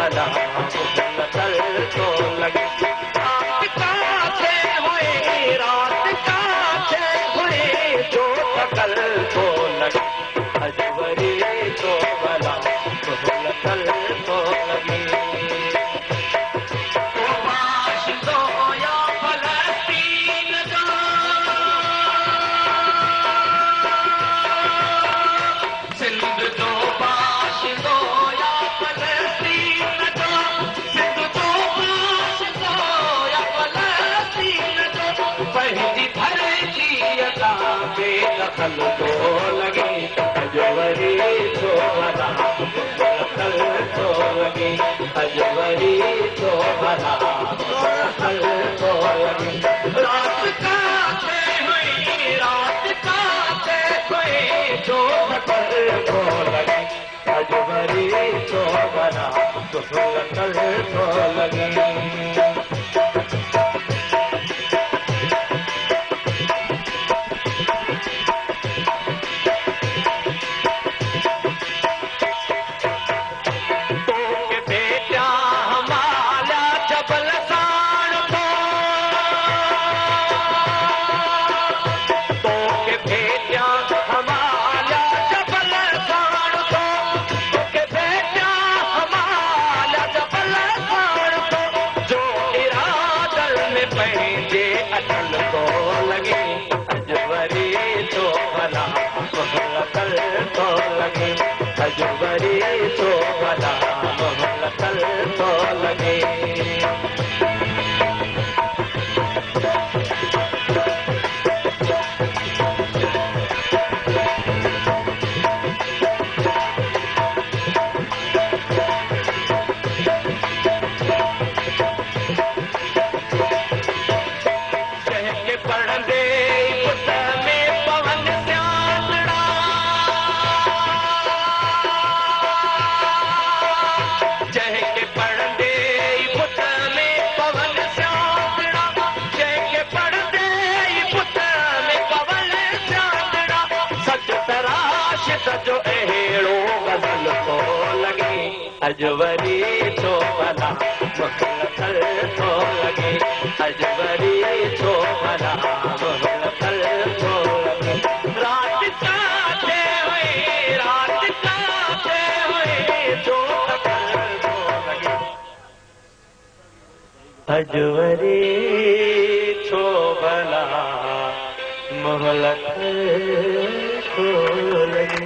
भला मुहलतल तो लगी। रात का थे हुए रात का थे हुए जो तकल तो लगी। अजवरी तो भला मुहलतल तो लगी। दखल तो लगी अजवरी तो भला मुहलतल तो लगी। अजवरी तो भला मुहलतल तो लगी। रात का थे हुई रात का थे हुई जो दखल तो लगी। अजवरी तो भला मुहलतल तो लगी। अजवरी तो भला मुहलतल तो लगी। जो अहिड़ो गज़ल तो लगे। अजवरी तो भला मुहलतल तो लगे। अजवरी तो भला मुहलतल तो लगे। रात का थे हुए रात का थे हुए जो दखल तो लगे। अजवरी तो भला मुहलतल तो लगे।